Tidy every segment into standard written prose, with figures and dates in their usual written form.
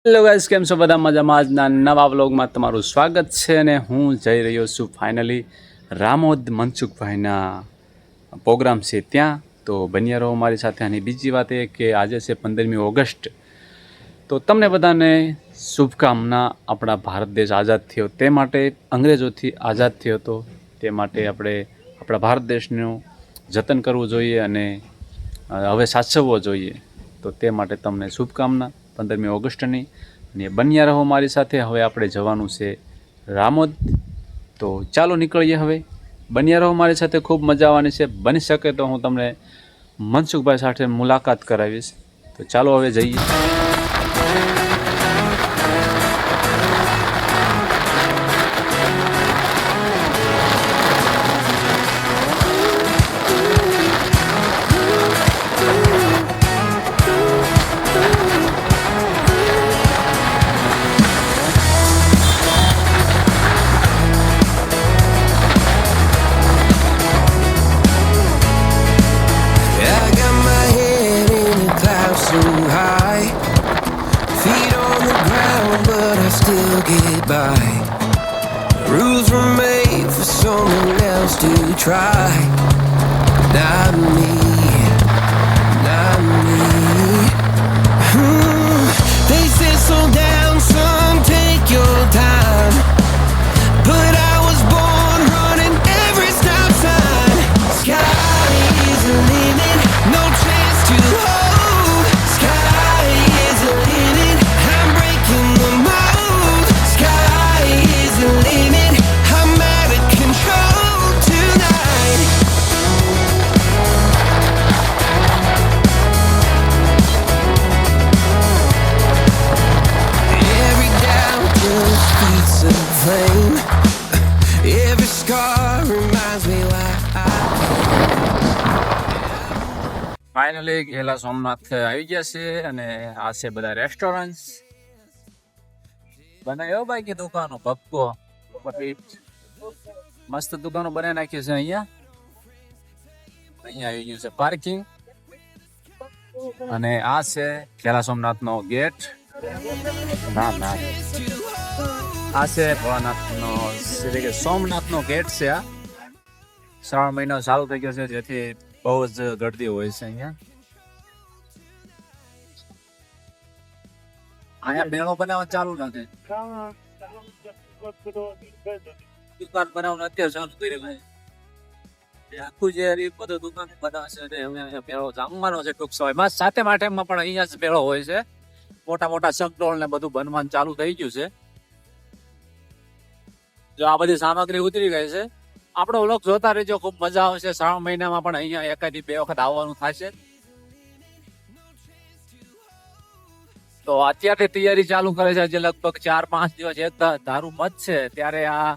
Hello guys, કેમ છો બધા? મજામાં? આજના નવા વ્લોગમાં તમારું સ્વાગત છે અને હું જઈ રહ્યો છું ફાઇનલી રામોદ મનસુખભાઈના પ્રોગ્રામ છે ત્યાં. તો બન્યા રહો મારી સાથે. અને બીજી વાત એ કે આજે છે 15મી ઓગસ્ટ. તો તમને બધાને શુભકામના. આપણા ભારત દેશ આઝાદ થયો તે માટે, અંગ્રેજોથી આઝાદ થયો હતો તે માટે આપણે આપણા ભારત દેશનું જતન કરવું જોઈએ અને હવે સાચવવો જોઈએ. તો તે માટે તમને શુભકામના 15મી ઓગસ્ટની. અને બન્યા રહો મારી સાથે. હવે આપણે જવાનું છે રામોદ. તો ચાલો નીકળીએ હવે. બન્યા રહો મારી સાથે, ખૂબ મજા આવવાની છે. બની શકે તો હું તમને મનસુખભાઈ સાથે મુલાકાત કરાવીશ. તો ચાલો હવે જઈએ. Still get by. Rules were made for someone else to try. Not me, not me. They say slow down, son, take your time. But I was born running every stop sign. Sky is the limit, no chance to hold. Sky is the limit, I'm breaking the mold. Sky is the limit, I'm out of control tonight. Every doubt just feeds a flame. Every scar reminds me why finally ગેલા સોમનાથ આવી ગયા છે અને આ છે બધા restaurant બનાવ્યો ભાઈ કે દુકાનો ભપકો મસ્ત દુકાનો બનાવી નાખી છે. અહીંયા આવી ગયું છે પાર્કિંગ. અને આ છે ગેલા સોમનાથ નો ગેટ. ના આ છે ભોળાનાથનો સોમનાથ નો ગેટ છે. આ શ્રાવણ મહિનો ચાલુ થઈ ગયો છે, જેથી બહુ જ ગળદી હોય છે અહીંયા. અહીંયા મેળો બનાવવા ચાલુ નથી, દુકાન બનાવવાનું અત્યારે ચાલુ કરી ભાઈ. આખું જે બધું દુકાન બનાવશે મેળો જમવાનો છે ટૂંક સમયમાં. 7મા ટાઈમમાં પણ અહીંયા જ મેળો હોય છે. મોટા મોટા ચકડોળ ને બધું બનવાનું ચાલુ થઈ ગયું છે. જો આ બધી સામગ્રી ઉતરી ગઈ છે. આપણો વ્લોગ જોતા રહેજો, ખૂબ મજા આવશે. શ્રાવણ મહિનામાં પણ અહીંયા એકાદી 2 વખત આવવાનું થશે. તો અત્યારથી તૈયારી ચાલુ કરે છે. જે લગભગ 4-5 દિવસ એક ધારું મત છે ત્યારે આ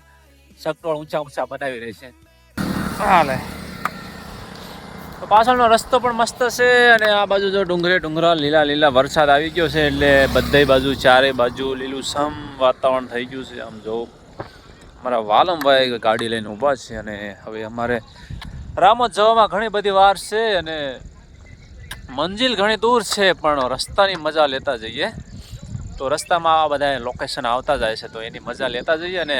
સકટોળ ઊંચા બનાવી રહી છે. હાલે તો પાછળનો રસ્તો પણ મસ્ત છે. અને આ બાજુ જો ડુંગરા લીલા વરસાદ આવી ગયો છે એટલે બધી બાજુ ચારે બાજુ લીલુંછમ વાતાવરણ થઈ ગયું છે. આમ જો અમારા વાલમભાઈ ગાડી લઈને ઊભા છે. અને હવે અમારે રામોદ જવામાં ઘણી બધી વાર છે અને મંજિલ ઘણી દૂર છે, પણ રસ્તાની મજા લેતા જઈએ. તો રસ્તામાં આ બધા લોકેશન આવતા જાય છે, તો એની મજા લેતા જઈએ. અને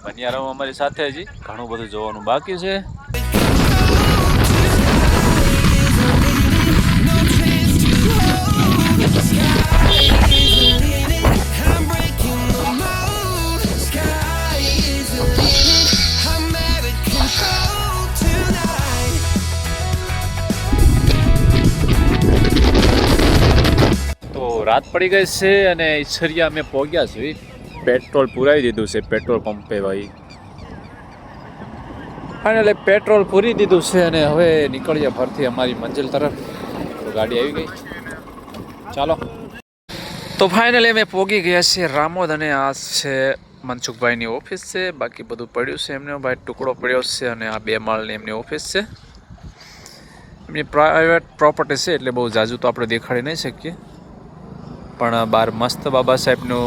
બન્યા રહો અમારી સાથે. હજી ઘણું બધું જોવાનું બાકી છે. રાત પડી ગઈ છે અને ઈશ્વરિયા અમે પહોંચ્યા છીએ. પેટ્રોલ પુરાવી દીધું છે પેટ્રોલ પંપે ભાઈ. ફાઇનલી પેટ્રોલ પૂરી દીધું છે અને હવે નીકળીએ ફરતી અમારી મંજિલ તરફ. તો ગાડી આવી ગઈ, ચાલો. તો ફાઇનલી અમે પહોંચી ગયા છીએ રામોદ. અને આ છે મનસુખભાઈની ઓફિસ છે. બાકી બધું પડ્યું છે એમને ભાઈ, ટુકડો પડ્યો છે. અને આ 2 માળની એમની ઓફિસ છે. એમની પ્રાઇવેટ પ્રોપર્ટી છે એટલે બહુ ઝાઝું તો આપણે દેખાડી નહીં શકીએ. પણ બહાર મસ્ત બાબા સાહેબનું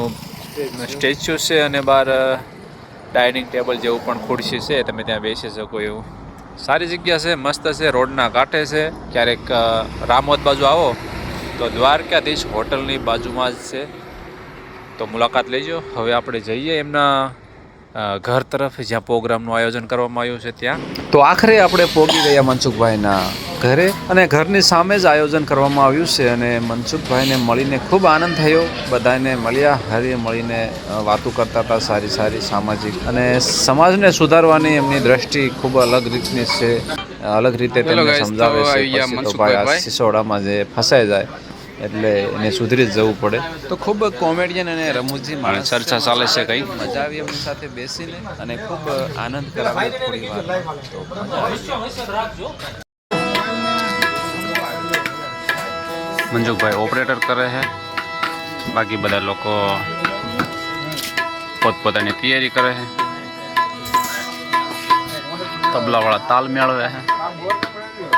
સ્ટેચ્યુ છે અને બહાર ડાઇનિંગ ટેબલ જેવું પણ ખુરશી છે, તમે ત્યાં બેસી શકો એવું. સારી જગ્યા છે, મસ્ત છે, રોડના કાંઠે છે. ક્યારેક રામોદ બાજુ આવો તો દ્વારકાધીશ હોટલની બાજુમાં જ છે. તો મુલાકાત લેજો. હવે આપણે જઈએ એમના ઘર તરફ જ્યાં પ્રોગ્રામનું આયોજન કરવામાં આવ્યું છે ત્યાં. તો આખરે આપણે પહોંચી ગયા મનસુખભાઈના ઘરે અને ઘરની સામે જ આયોજન કરવામાં આવ્યું છે અને મનસુખભાઈને મળીને ખૂબ આનંદ થયો. બધાને મળ્યા, હરી મળીને વાતો કરતા હતા, સારી સારી સામાજિક અને સમાજને સુધારવાની એમની દ્રષ્ટિ ખૂબ અલગ રીતની છે, અલગ રીતે તેમને સમજાવે છે. પછી તો ભાઈ આ સિસોડામાં જે ફસાઈ જાય એટલે એને સુધરી જ જવું પડે. તો ખૂબ કોમેડિયન અને રમૂજી માણસ, ચર્ચા ચાલે છે, કંઈ મજા આવી એમની સાથે બેસીને અને ખૂબ આનંદ કરાવ્યો થોડી વાર. તો મજા આવી. મંજુકભાઈ ઓપરેટર કરે છે, બાકી બધા લોકો પોતપોતાની તૈયારી કરે છે. તબલાવાળા તાલ મેળવે છે,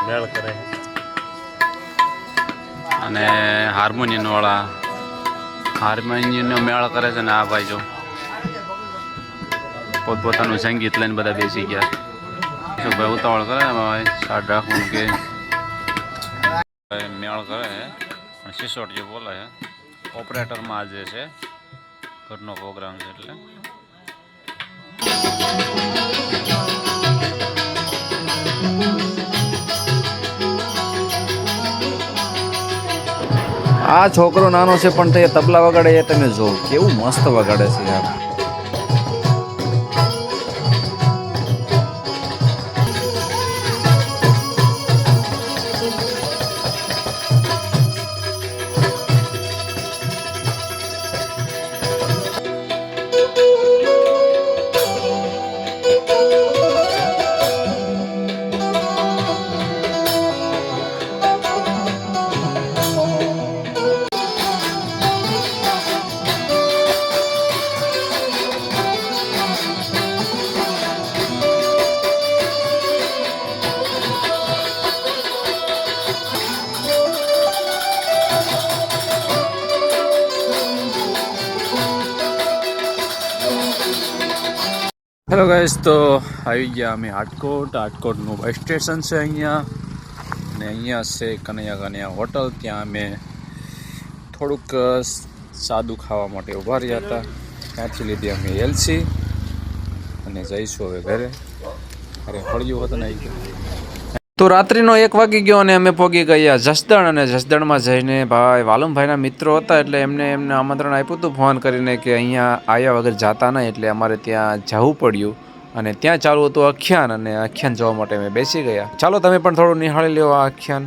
મેળ કરે છે અને હાર્મોનિયમનો મેળ કરે છે. ને આ ભાઈ જો પોતપોતાનું સંગીત લઈને બધા બેસી ગયા. ભાઈ ઉતાવળ કરે ભાઈ, શાર્ટ રાખવું કે મેળ કરે પણ સિસોટ જે બોલે છે. ઓપરેટરમાં આજે છે, ઘરનો પ્રોગ્રામ છે એટલે. આ છોકરો નાનો છે પણ તે તબલા વગાડે એ તમે જો કેવું મસ્ત વગાડે છે યાર. હેલો ગાઈસ, તો આવી ગયા અમે રાજકોટનું બસ સ્ટેશન છે અહીંયા, અને અહીંયા છે કનૈયા હોટલ. ત્યાં અમે થોડુંક સાદું ખાવા માટે ઊભા રહ્યા હતા. ત્યાંથી લીધી અમે એલસી અને જઈશું હવે ઘરે. અરે ફળિયું હતું ને આવી ગયું. તો રાત્રિનો 1 વાગી ગયો અને અમે પહોંચી ગયા જસદણ. અને જસદણમાં જઈને ભાઈ વાલમભાઈના મિત્રો હતા એટલે એમને આમંત્રણ આપ્યું હતું ફોન કરીને કે અહીંયા આવ્યા વગર જાતા નહીં, એટલે અમારે ત્યાં જવું પડ્યું. અને ત્યાં ચાલુ હતું આખ્યાન, અને આખ્યાન જોવા માટે અમે બેસી ગયા. ચાલો તમે પણ થોડું નિહાળી લો આ આખ્યાન.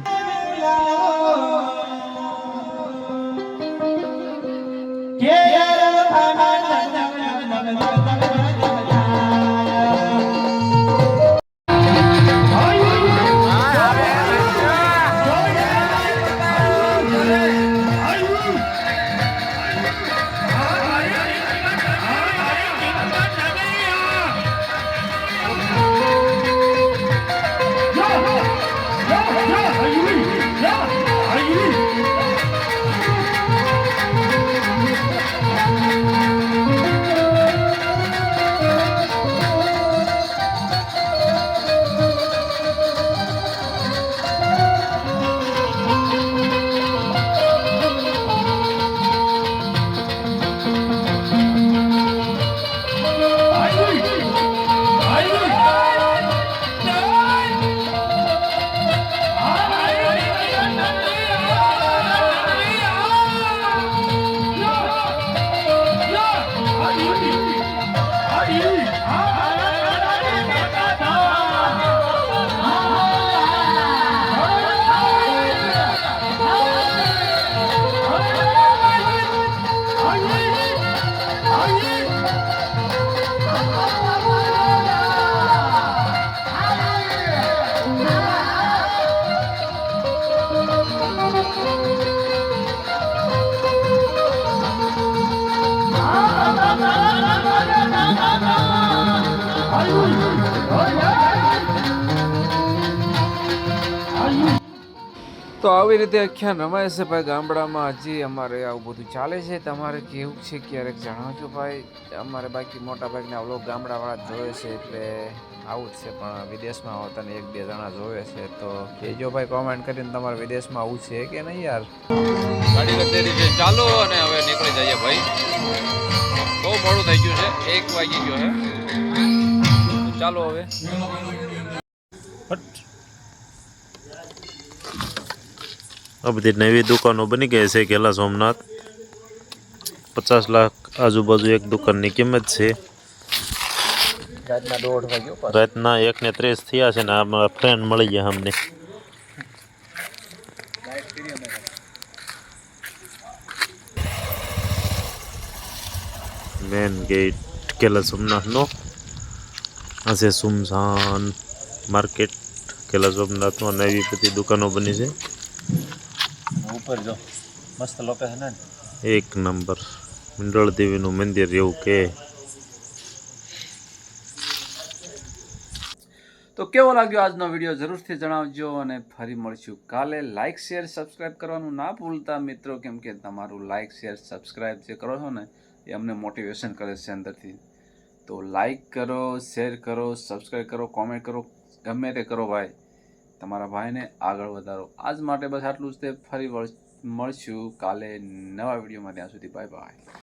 તો આવી રીતે આખ્યાન રમાય છે ભાઈ ગામડામાં. હજી અમારે આવું બધું ચાલે છે. તમારે કેવું છે ક્યારેક જણાવજો ભાઈ. અમારે બાકી મોટા ભાગના વ્લોગ ગામડાવાળા જ જોવે છે એટલે આવું જ છે. પણ વિદેશમાં હોતાને 1-2 જણા જોવે છે તો કહેજો ભાઈ કોમેન્ટ કરીને તમારે વિદેશમાં આવું છે કે નહીં યાર. ગાડી કચેરી છે ચાલો અને હવે નીકળી જઈએ ભાઈ. બહુ મોડું થઈ ગયું છે, 1 વાગી ગયો છે. તો ચાલો હવે. આ બધી નવી દુકાનો બની ગઈ છે ગેલા સોમનાથ. 50 લાખ આજુબાજુ એક દુકાનની કિંમત છે. રાતના 1:30 વાગ્યો. રાતના 1:30 થયા છે ને અમારા ફ્રેન્ડ મળી ગયા અમને. મેન ગેટ ગેલા સોમનાથનો. આ છે સુમસાન માર્કેટ ગેલા સોમનાથમાં. નવી બધી દુકાનો બની છે. ઉપર જો મસ્ત લોકેશન હે. એક નંબર મંડળ દેવીનું મંદિર એવું કે. તો કેવો લાગ્યો આજનો વિડીયો જરૂરથી જણાવજો અને ફરી મળશું કાલે. લાઇક શેર સબસ્ક્રાઇબ કરવાનું ના ભૂલતા મિત્રો, કેમ કે તમારું લાઇક શેર સબસ્ક્રાઇબ જે કરો છો ને એ અમને મોટિવેશન કરે છે અંદરથી. તો લાઇક કરો, શેર કરો, સબસ્ક્રાઇબ કરો, કોમેન્ટ કરો, ગમે તે કરો ભાઈ. તમારા ભાઈને આગળ વધારો. આજ માટે બસ આટલું જ તે. ફરી મળશું કાલે નવા વિડીયોમાં. ત્યાં સુધી બાય બાય.